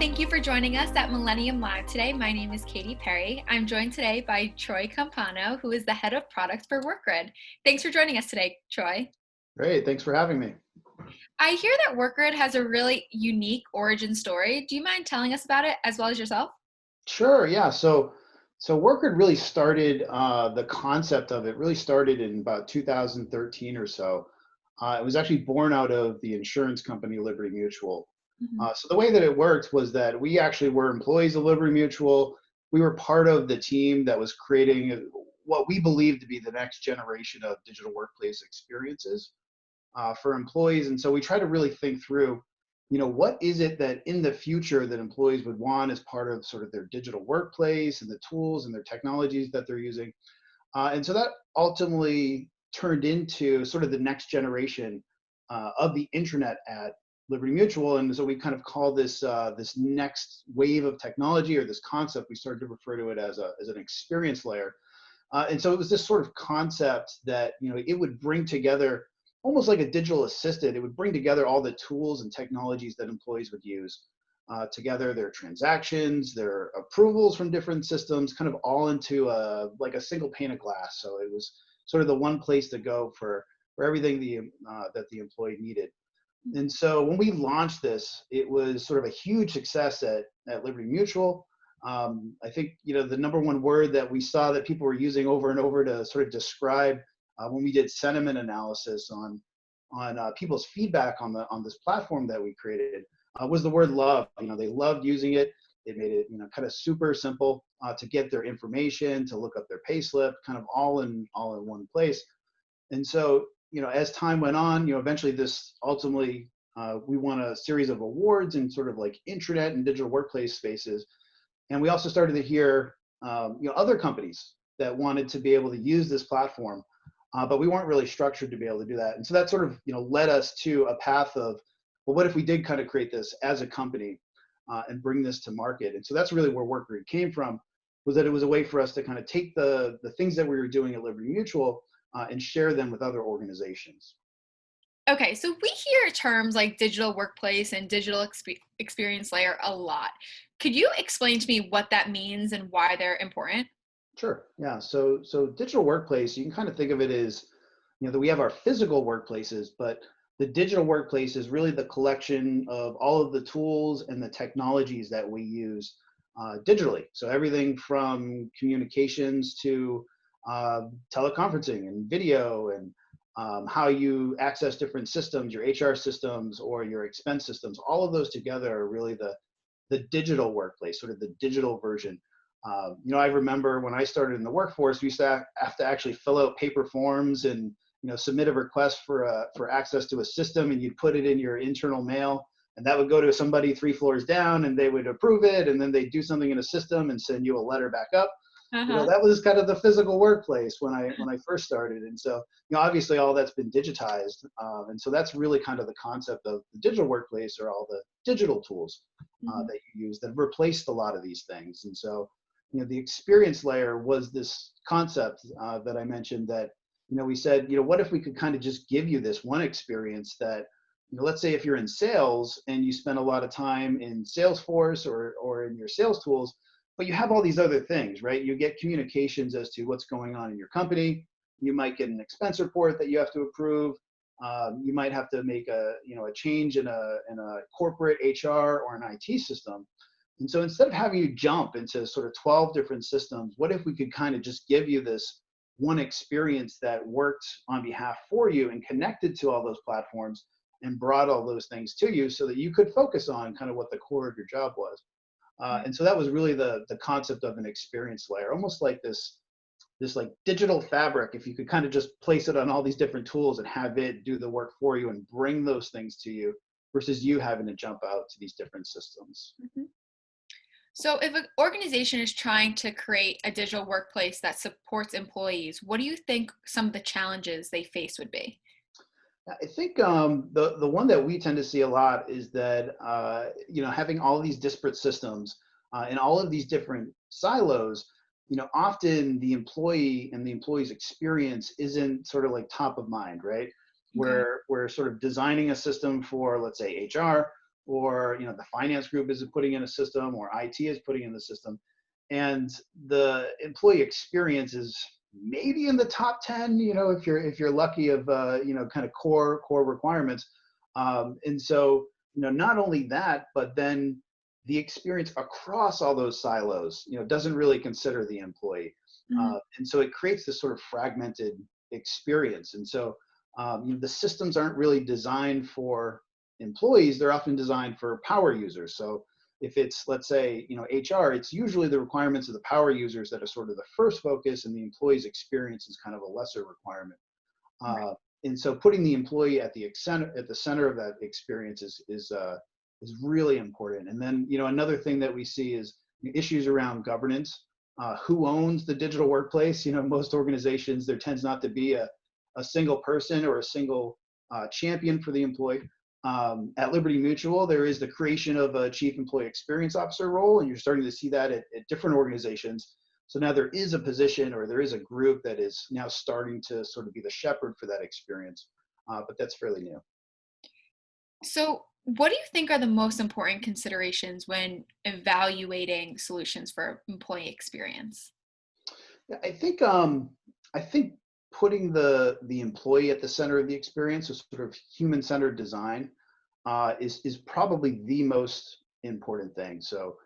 thank you for joining us at Millennium Live today. My name is Katie Perry. I'm joined today by Troy Campano, who is the head of product for Workgrid. Thanks for joining us today, Troy. Great, thanks for having me. I hear that Workgrid has a really unique origin story. Do you mind telling us about it as well as yourself? Sure, yeah. So Workgrid really started, the concept of it really started in about 2013 or so. It was actually born out of the insurance company Liberty Mutual. Mhm. So the way that it worked was that we actually were employees of Liberty Mutual. We were part of the team that was creating what we believed to be the next generation of digital workplace experiences for employees. And so we try to really think through, what is it that in the future that employees would want as part of sort of their digital workplace and the tools and their technologies that they're using. And so that ultimately turned into sort of the next generation of the internet at Liberty Mutual. And so we kind of call this next wave of technology, or this concept, we started to refer to it as an experience layer. And so it was this sort of concept that, it would bring together, almost like a digital assistant. It would bring together all the tools and technologies that employees would use together, their transactions, their approvals from different systems, kind of all into like a single pane of glass. So it was sort of the one place to go for everything that the employee needed. And so when we launched this, it was sort of a huge success at Liberty Mutual. I think, the number one word that we saw that people were using over and over to sort of describe when we did sentiment analysis on people's feedback on this platform that we created was the word love. They loved using it. It made it, kind of super simple to get their information, to look up their payslip, kind of all in one place. And so, as time went on, eventually this ultimately, we won a series of awards in sort of like intranet and digital workplace spaces. And we also started to hear, other companies that wanted to be able to use this platform, but we weren't really structured to be able to do that. And so that sort of, led us to a path of, well, what if we did kind of create this as a company and bring this to market? And so that's really where Workgrid came from, was that it was a way for us to kind of take the things that we were doing at Liberty Mutual and share them with other organizations. Okay, so we hear terms like digital workplace and digital experience layer a lot. Could you explain to me what that means and why they're important? Sure. Yeah. So digital workplace, you can kind of think of it as, that we have our physical workplaces, but the digital workplace is really the collection of all of the tools and the technologies that we use digitally. So everything from communications to teleconferencing and video, and how you access different systems, your HR systems or your expense systems. All of those together are really the digital workplace, sort of the digital version. I remember when I started in the workforce, we used to have to actually fill out paper forms and, submit a request for access to a system, and you'd put it in your internal mail, and that would go to somebody 3 floors down, and they would approve it, and then they'd do something in a system and send you a letter back up. Uh-huh. That was kind of the physical workplace when I first started. And so, obviously all that's been digitized. And so that's really kind of the concept of the digital workplace, or all the digital tools Mhm. that you use that have replaced a lot of these things. And so, the experience layer was this concept that I mentioned that, we said, what if we could kind of just give you this one experience that, let's say if you're in sales and you spend a lot of time in Salesforce or in your sales tools, but you have all these other things, right? You get communications as to what's going on in your company. You might get an expense report that you have to approve. You might have to make a change in a corporate HR or an IT system. And so instead of having you jump into sort of 12 different systems, what if we could kind of just give you this one experience that worked on behalf for you and connected to all those platforms and brought all those things to you so that you could focus on kind of what the core of your job was. And so that was really the concept of an experience layer, almost like this like digital fabric. If you could kind of just place it on all these different tools and have it do the work for you and bring those things to you, versus you having to jump out to these different systems. Mhm. So, if an organization is trying to create a digital workplace that supports employees, what do you think some of the challenges they face would be? I think the one that we tend to see a lot is that having all these disparate systems and all of these different silos, often the employee and the employee's experience isn't sort of like top of mind, right? Okay. We're sort of designing a system for, let's say, HR. or the finance group is putting in a system, or IT is putting in the system, and the employee experience is maybe in the top 10, if you're lucky, of kind of core requirements. And so not only that, but then the experience across all those silos doesn't really consider the employee. Mhm. And so it creates this sort of fragmented experience. And so the systems aren't really designed for employees, they're often designed for power users. So if it's, let's say, HR, it's usually the requirements of the power users that are sort of the first focus, and the employee's experience is kind of a lesser requirement. Right. And so putting the employee at the center of that experience is really important. And then another thing that we see is issues around governance. Who owns the digital workplace? Most organizations, there tends not to be a single person or a single champion for the employee. At Liberty Mutual, there is the creation of a chief employee experience officer role, and you're starting to see that at different organizations. So now there is a position, or there is a group that is now starting to sort of be the shepherd for that experience, but that's fairly new. So, what do you think are the most important considerations when evaluating solutions for employee experience? Yeah, I think putting the employee at the center of the experience, so sort of human-centered design, is probably the most important thing. So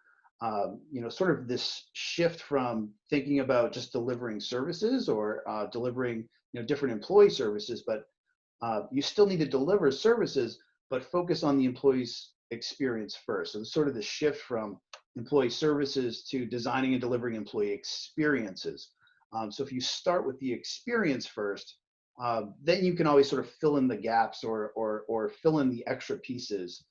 sort of this shift from thinking about just delivering services, or delivering different employee services, but you still need to deliver services, but focus on the employee's experience first. So sort of the shift from employee services to designing and delivering employee experiences. So if you start with the experience first, then you can always sort of fill in the gaps, or fill in the extra pieces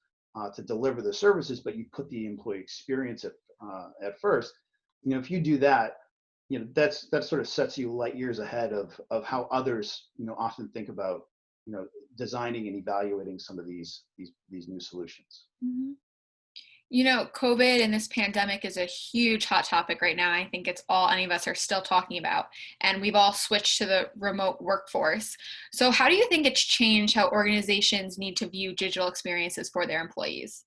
to deliver the services, but you put the employee experience at first. If you do that, that sort of sets you light years ahead of how others often think about designing and evaluating some of these new solutions. Mhm. COVID and this pandemic is a huge hot topic right now. I think it's all any of us are still talking about. And we've all switched to the remote workforce. So, how do you think it's changed how organizations need to view digital experiences for their employees?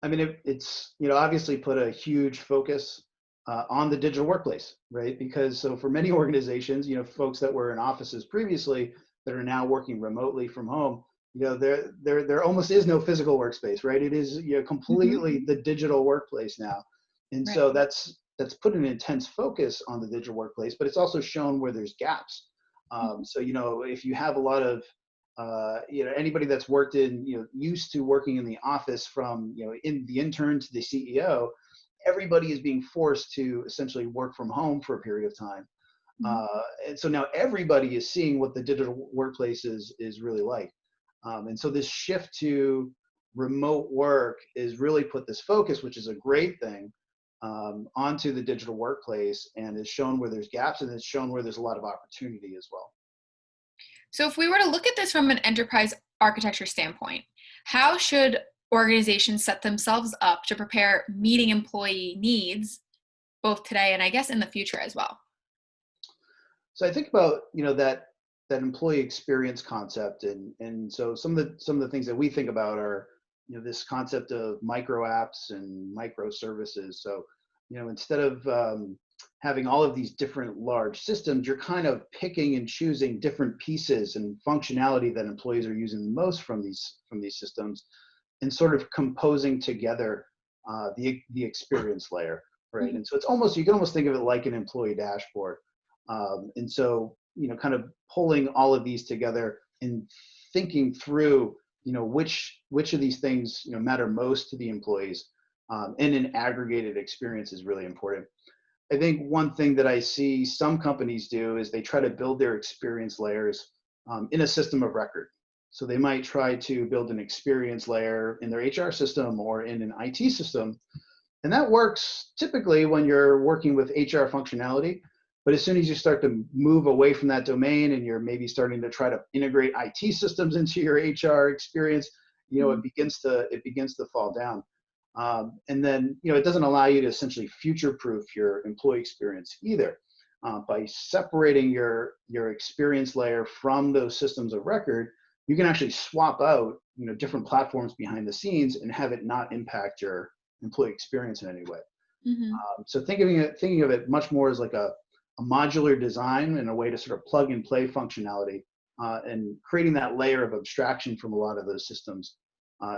I mean, it's obviously put a huge focus on the digital workplace, right? Because so for many organizations, folks that were in offices previously that are now working remotely from home, there almost is no physical workspace, right? It is Hmm. completely the digital workplace now, and Right. so that's put an intense focus on the digital workplace, but it's also shown where there's gaps. Mhm. So if you have a lot of anybody that's worked in, used to working in the office, from in the intern to the CEO, everybody is being forced to essentially work from home for a period of time. Mhm. And so now everybody is seeing what the digital workplace is really like. And so this shift to remote work is really put this focus, which is a great thing, onto the digital workplace, and has shown where there's gaps, and it's shown where there's a lot of opportunity as well. So, if we were to look at this from an enterprise architecture standpoint, how should organizations set themselves up to prepare meeting employee needs both today and I guess in the future as well? So I think about that employee experience concept, and so some of the things that we think about are this concept of micro apps and microservices. So instead of having all of these different large systems, you're kind of picking and choosing different pieces and functionality that employees are using the most from these systems, and sort of composing together the experience layer, right? Mhm. And so it's almost, you can almost think of it like an employee dashboard. And so kind of pulling all of these together and thinking through which of these things matter most to the employees, and an aggregated experience is really important. I think one thing that I see some companies do is they try to build their experience layers in a system of record. So they might try to build an experience layer in their HR system or in an IT system. And that works typically when you're working with HR functionality. But as soon as you start to move away from that domain, and you're maybe starting to try to integrate IT systems into your HR experience, Mhm. it begins to fall down. And then it doesn't allow you to essentially future-proof your employee experience either. By separating your experience layer from those systems of record, you can actually swap out different platforms behind the scenes and have it not impact your employee experience in any way. Hmm. So thinking of it much more as like a modular design and a way to sort of plug and play functionality, and creating that layer of abstraction from a lot of those systems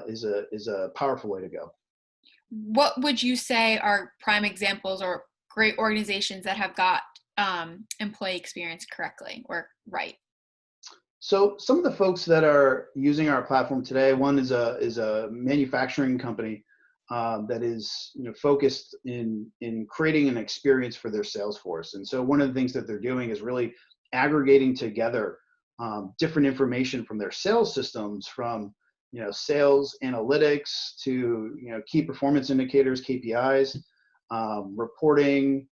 is a powerful way to go. What would you say are prime examples or great organizations that have got employee experience correctly or right? So some of the folks that are using our platform today, one is a manufacturing company that is focused in creating an experience for their sales force. And so one of the things that they're doing is really aggregating together different information from their sales systems, from sales analytics to key performance indicators, KPIs, reporting,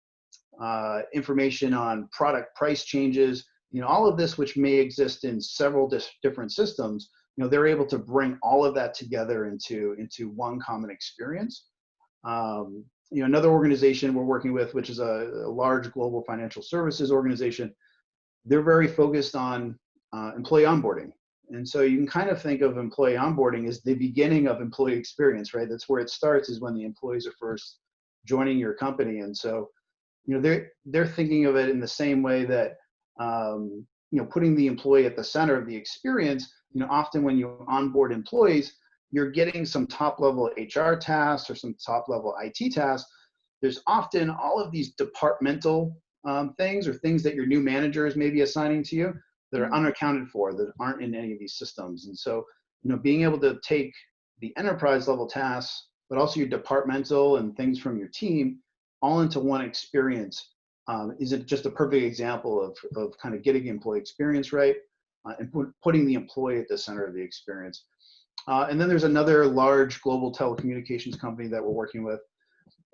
information on product price changes, all of this, which may exist in several different systems. They're able to bring all of that together into one common experience. Another organization we're working with, which is a large global financial services organization, they're very focused on employee onboarding. And so you can kind of think of employee onboarding as the beginning of employee experience, right? That's where it starts, is when the employees are first joining your company. And so they're thinking of it in the same way that putting the employee at the center of the experience. Often when you onboard employees, you're getting some top level HR tasks or some top level IT tasks. There's often all of these departmental things, or things that your new manager is maybe assigning to you, that are unaccounted for, that aren't in any of these systems. And so being able to take the enterprise level tasks, but also your departmental and things from your team, all into one experience, is it just a perfect example of kind of getting the employee experience right, and putting the employee at the center of the experience. And then there's another large global telecommunications company that we're working with.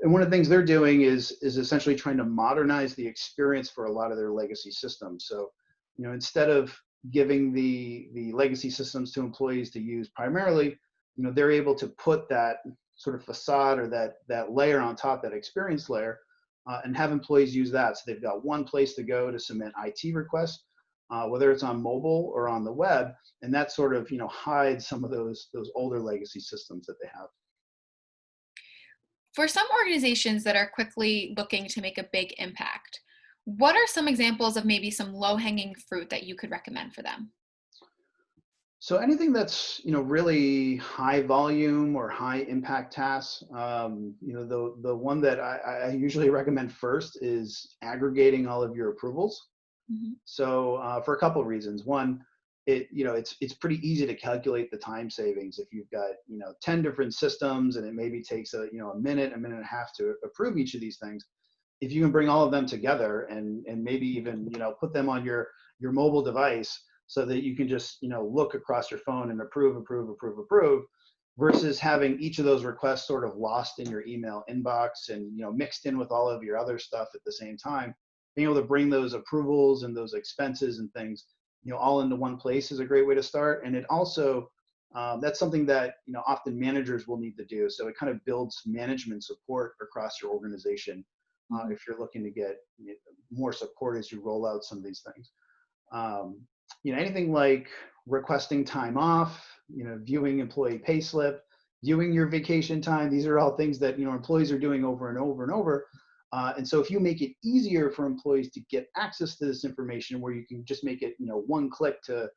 And one of the things they're doing is essentially trying to modernize the experience for a lot of their legacy systems. So, instead of giving the legacy systems to employees to use primarily, they're able to put that sort of facade, or that layer on top, that experience layer, and have employees use that. So they've got one place to go to submit IT requests, whether it's on mobile or on the web, and that sort of hides some of those older legacy systems that they have. For some organizations that are quickly looking to make a big impact, what are some examples of maybe some low-hanging fruit that you could recommend for them? So anything that's really high volume or high impact tasks, the one that I usually recommend first is aggregating all of your approvals. Hmm. So for a couple of reasons. One, it's pretty easy to calculate the time savings if you've got 10 different systems, and it maybe takes a minute and a half to approve each of these things. If you can bring all of them together, and maybe even put them on your mobile device, so that you can just look across your phone and approve, versus having each of those requests sort of lost in your email inbox and mixed in with all of your other stuff at the same time. Being able to bring those approvals and those expenses and things all into one place is a great way to start. And it also, that's something that often managers will need to do. So it kind of builds management support across your organization, if you're looking to get more support as you roll out some of these things. Anything like requesting time off, viewing employee payslip, viewing your vacation time. These are all things that employees are doing over and over and over. And so if you make it easier for employees to get access to this information, where you can just make it one click to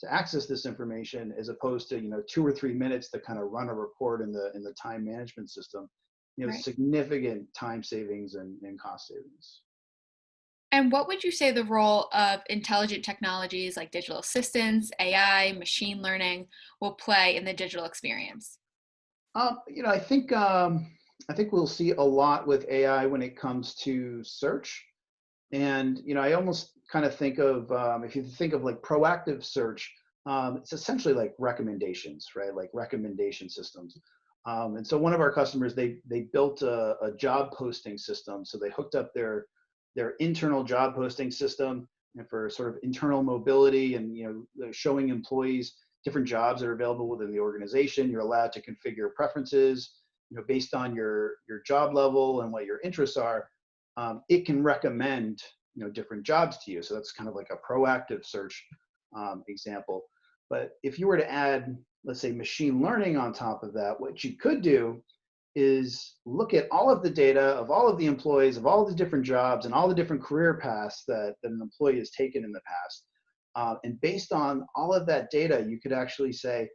access this information, as opposed to 2 or 3 minutes to kind of run a report in the time management system, Right. significant time savings and cost savings. And what would you say the role of intelligent technologies like digital assistants, AI, machine learning will play in the digital experience? I think we'll see a lot with AI when it comes to search. And I almost kind of think of, if you think of like proactive search, it's essentially like recommendations, right? Like recommendation systems. And so one of our customers, they built a job posting system. So they hooked up their internal job posting system, and for sort of internal mobility, and they're showing employees different jobs that are available within the organization. You're allowed to configure preferences based on your job level and what your interests are. It can recommend different jobs to you. So that's kind of like a proactive search example. But if you were to add, let's say, machine learning on top of that, what you could do is look at all of the data of all of the employees of all the different jobs and all the different career paths that an employee has taken in the past. And based on all of that data, you could actually say,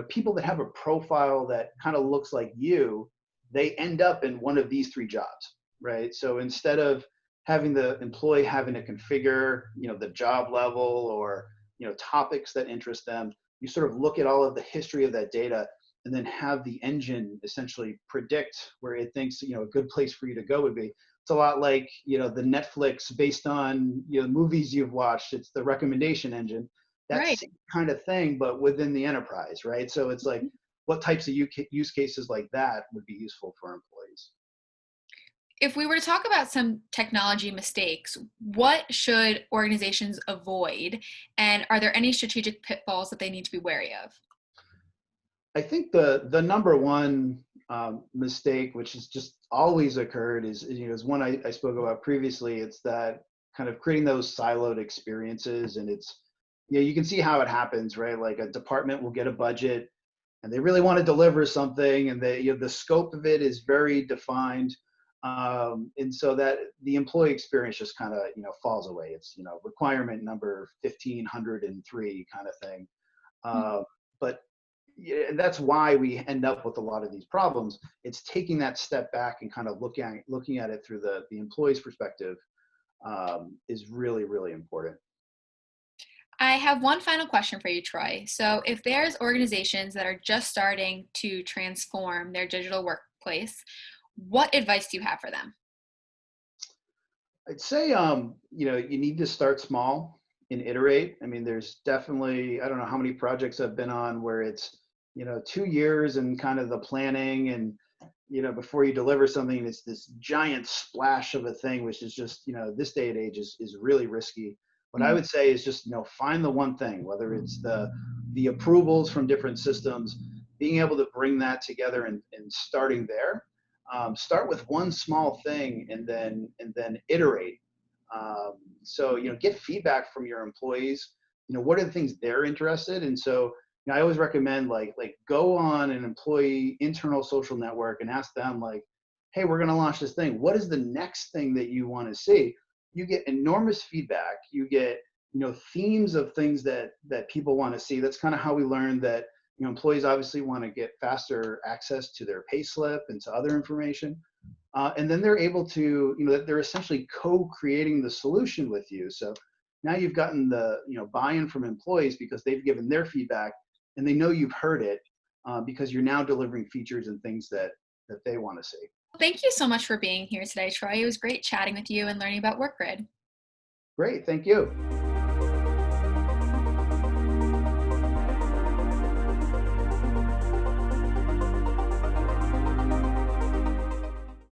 people that have a profile that kind of looks like you, they end up in one of these three jobs, right? So instead of having the employee having to configure, the job level or, topics that interest them, you sort of look at all of the history of that data and then have the engine essentially predict where it thinks, a good place for you to go would be. It's a lot like, the Netflix based on, movies you've watched. It's the recommendation engine. That Right. same kind of thing, but within the enterprise, right? So it's like, what types of use cases like that would be useful for employees? If we were to talk about some technology mistakes, what should organizations avoid? And are there any strategic pitfalls that they need to be wary of? I think the number one mistake, which has just always occurred, is one I spoke about previously. It's that kind of creating those siloed experiences, and it's you can see how it happens, right? Like a department will get a budget, and they really want to deliver something, and the scope of it is very defined, and so that the employee experience just kind of falls away. It's requirement number 1503 kind of thing. Uh, but yeah, and that's why we end up with a lot of these problems. It's taking that step back and kind of looking at it through the employee's perspective, is really really important. I have one final question for you, Troy. So, if there's organizations that are just starting to transform their digital workplace, what advice do you have for them? I'd say you need to start small and iterate. I mean, there's definitely, I don't know how many projects I've been on where it's 2 years and kind of the planning, and before you deliver something, it's this giant splash of a thing, which is just this day and age is really risky. What I Mhm. would say is just find the one thing, whether it's the approvals from different systems, being able to bring that together and starting there. Start with one small thing and then iterate. So get feedback from your employees. What are the things they're interested in? So I always recommend like go on an employee internal social network and ask them like, hey, we're going to launch this thing. What is the next thing that you want to see? You get enormous feedback. You get themes of things that people want to see. That's kind of how we learned that employees obviously want to get faster access to their pay slip and to other information. And then they're able to, they're essentially co-creating the solution with you. So now you've gotten the, buy-in from employees because they've given their feedback and they know you've heard it, because you're now delivering features and things that they want to see. Thank you so much for being here today, Troy. It was great chatting with you and learning about Workgrid. Great, thank you.